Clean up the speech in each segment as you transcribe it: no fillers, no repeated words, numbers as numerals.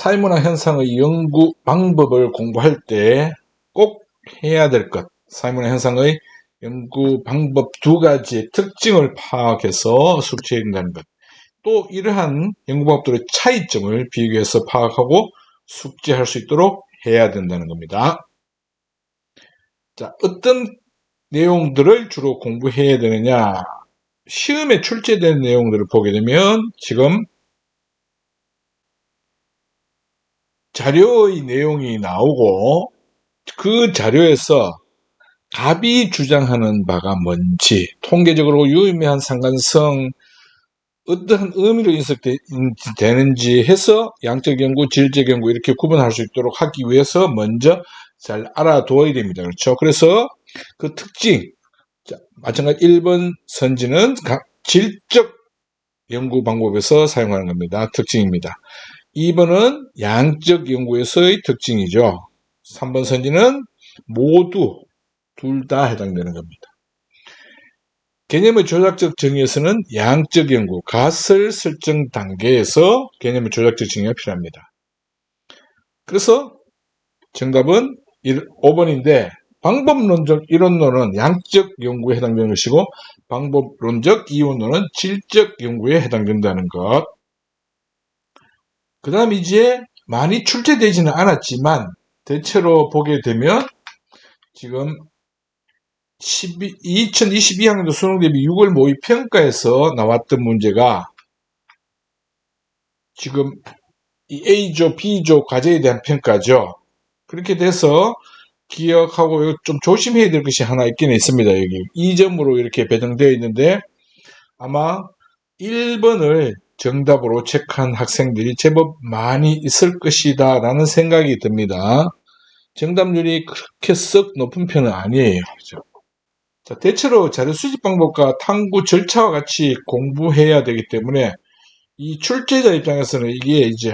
사이먼 현상의 연구 방법을 공부할 때 꼭 해야 될 것, 사이먼 현상의 연구 방법 두 가지의 특징을 파악해서 숙지해야 된다는 것, 또 이러한 연구 방법들의 차이점을 비교해서 파악하고 숙지할 수 있도록 해야 된다는 겁니다. 자, 어떤 내용들을 주로 공부해야 되느냐, 시험에 출제된 내용들을 보게 되면 지금 자료의 내용이 나오고 그 자료에서 답이 주장하는 바가 뭔지, 통계적으로 유의미한 상관성, 어떠한 의미로 인식되는지 해서 양적 연구, 질적 연구 이렇게 구분할 수 있도록 하기 위해서 먼저 잘 알아두어야 됩니다. 그렇죠? 그래서 그 특징, 자, 마찬가지 1번 선지는 질적 연구 방법에서 사용하는 겁니다. 특징입니다. 2번은 양적 연구에서의 특징이죠. 3번 선지는 모두 둘 다 해당되는 겁니다. 개념의 조작적 정의에서는 양적 연구, 가설 설정 단계에서 개념의 조작적 정의가 필요합니다. 그래서 정답은 5번인데 방법론적 이론론은 양적 연구에 해당되는 것이고 방법론적 이론론은 질적 연구에 해당된다는 것. 그 다음 이제 많이 출제되지는 않았지만 대체로 보게 되면 지금 2022학년도 수능 대비 6월 모의 평가에서 나왔던 문제가 지금 이 A조, B조 과제에 대한 평가죠. 그렇게 돼서 기억하고 좀 조심해야 될 것이 하나 있긴 있습니다. 여기 2점으로 이렇게 배정되어 있는데 아마 1번을 정답으로 체크한 학생들이 제법 많이 있을 것이다 라는 생각이 듭니다. 정답률이 그렇게 썩 높은 편은 아니에요. 그죠? 자, 대체로 자료 수집 방법과 탐구 절차와 같이 공부해야 되기 때문에 이 출제자 입장에서는 이게 이제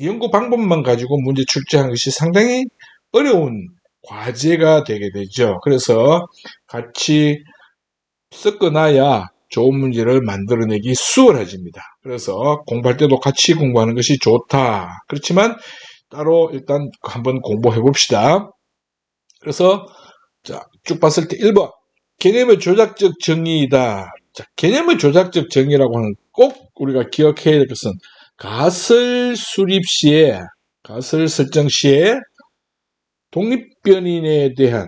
연구 방법만 가지고 문제 출제하는 것이 상당히 어려운 과제가 되게 되죠. 그래서 같이 섞어놔야 좋은 문제를 만들어내기 수월해집니다. 그래서 공부할 때도 같이 공부하는 것이 좋다. 그렇지만 따로 일단 한번 공부해 봅시다. 그래서 자, 쭉 봤을 때 1번 개념의 조작적 정의이다. 자, 개념의 조작적 정의라고 하는 꼭 우리가 기억해야 될 것은 가설 수립 시에, 가설 설정 시에 독립변인에 대한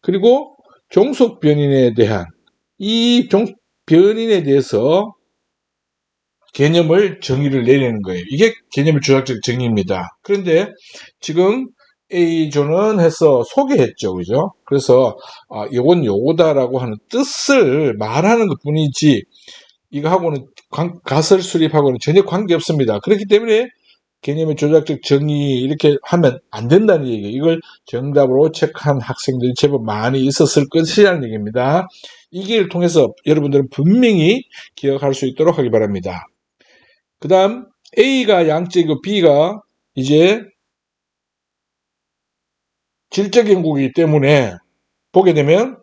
그리고 종속변인에 대한 이 변인에 대해서 개념을 정의를 내리는 거예요. 이게 개념의 조작적 정의입니다. 그런데 지금 A조는 해서 소개했죠. 그죠? 그래서, 요건 요거다라고 하는 뜻을 말하는 것 뿐이지, 이거하고는, 가설 수립하고는 전혀 관계없습니다. 그렇기 때문에 개념의 조작적 정의 이렇게 하면 안 된다는 얘기예요. 이걸 정답으로 체크한 학생들이 제법 많이 있었을 것이라는 얘기입니다. 이 기회를 통해서 여러분들은 분명히 기억할 수 있도록 하기 바랍니다. 그 다음, A가 양적이고 B가 이제 질적 연구이기 때문에 보게 되면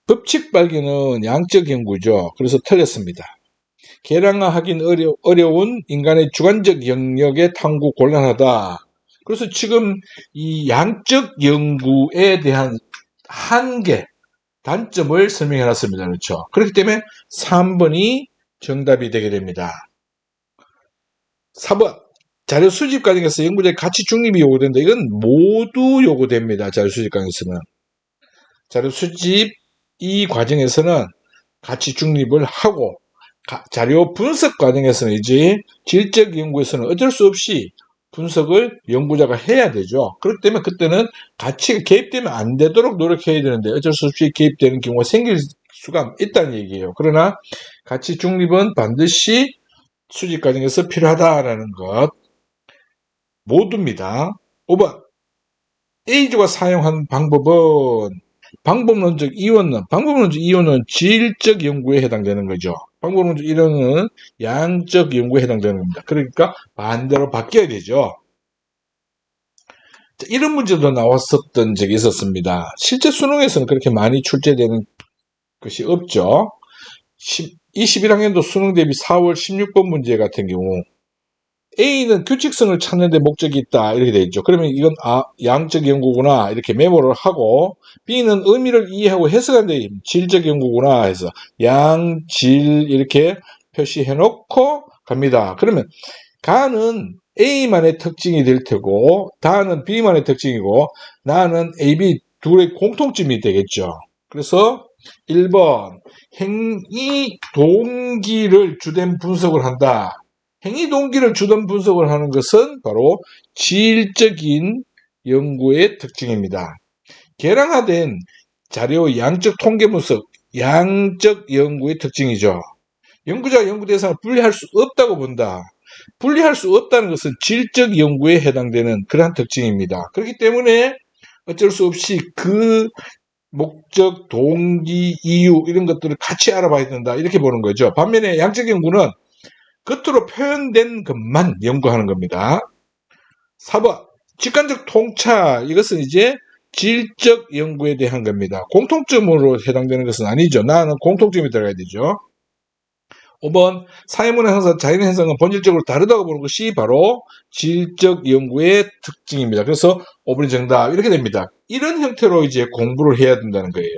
법칙 발견은 양적 연구죠. 그래서 틀렸습니다. 계량화하긴 어려운 인간의 주관적 영역의 탐구 곤란하다. 그래서 지금 이 양적 연구에 대한 한계, 단점을 설명해 놨습니다. 그렇죠. 그렇기 때문에 3번이 정답이 되게 됩니다. 4번. 자료 수집 과정에서 연구자의 가치 중립이 요구된다. 이건 모두 요구됩니다. 자료 수집 과정에서는. 자료 수집 이 과정에서는 가치 중립을 하고 자료 분석 과정에서는 이제 질적 연구에서는 어쩔 수 없이 분석을 연구자가 해야 되죠. 그렇기 때문에 그때는 가치가 개입되면 안 되도록 노력해야 되는데 어쩔 수 없이 개입되는 경우가 생길 수가 있다는 얘기예요. 그러나 가치 중립은 반드시 수집 과정에서 필요하다라는 것 모두입니다. 5번 A조가 사용한 방법은 방법론적 이원론, 방법론적 이원은 질적 연구에 해당되는 거죠. 방법론적 이론은 양적 연구에 해당되는 겁니다. 그러니까 반대로 바뀌어야 되죠. 자, 이런 문제도 나왔었던 적이 있었습니다. 실제 수능에서는 그렇게 많이 출제되는 것이 없죠. 21학년도 수능 대비 4월 16번 문제 같은 경우 A는 규칙성을 찾는 데 목적이 있다 이렇게 되어 있죠. 그러면 이건 양적 연구구나 이렇게 메모를 하고, B는 의미를 이해하고 해석하는 데 질적 연구구나 해서 양질 이렇게 표시해 놓고 갑니다. 그러면 가는 A만의 특징이 될 테고 다는 B만의 특징이고 나는 A, B 둘의 공통점이 되겠죠. 그래서 1번 행위 동기를 주된 분석을 한다. 행위 동기를 주된 분석을 하는 것은 바로 질적인 연구의 특징입니다. 개량화된 자료 양적 통계 분석, 양적 연구의 특징이죠. 연구자가 연구 대상을 분리할 수 없다고 본다. 분리할 수 없다는 것은 질적 연구에 해당되는 그러한 특징입니다. 그렇기 때문에 어쩔 수 없이 그 목적, 동기, 이유 이런 것들을 같이 알아봐야 된다 이렇게 보는 거죠. 반면에 양적 연구는 겉으로 표현된 것만 연구하는 겁니다. 4번 직관적 통찰, 이것은 이제 질적 연구에 대한 겁니다. 공통점으로 해당되는 것은 아니죠. 나는 공통점이 들어가야 되죠. 5번 사회문화 형성, 자연 형성은 본질적으로 다르다고 보는 것이 바로 질적 연구의 특징입니다. 그래서 5번이 정답 이렇게 됩니다. 이런 형태로 이제 공부를 해야 된다는 거예요.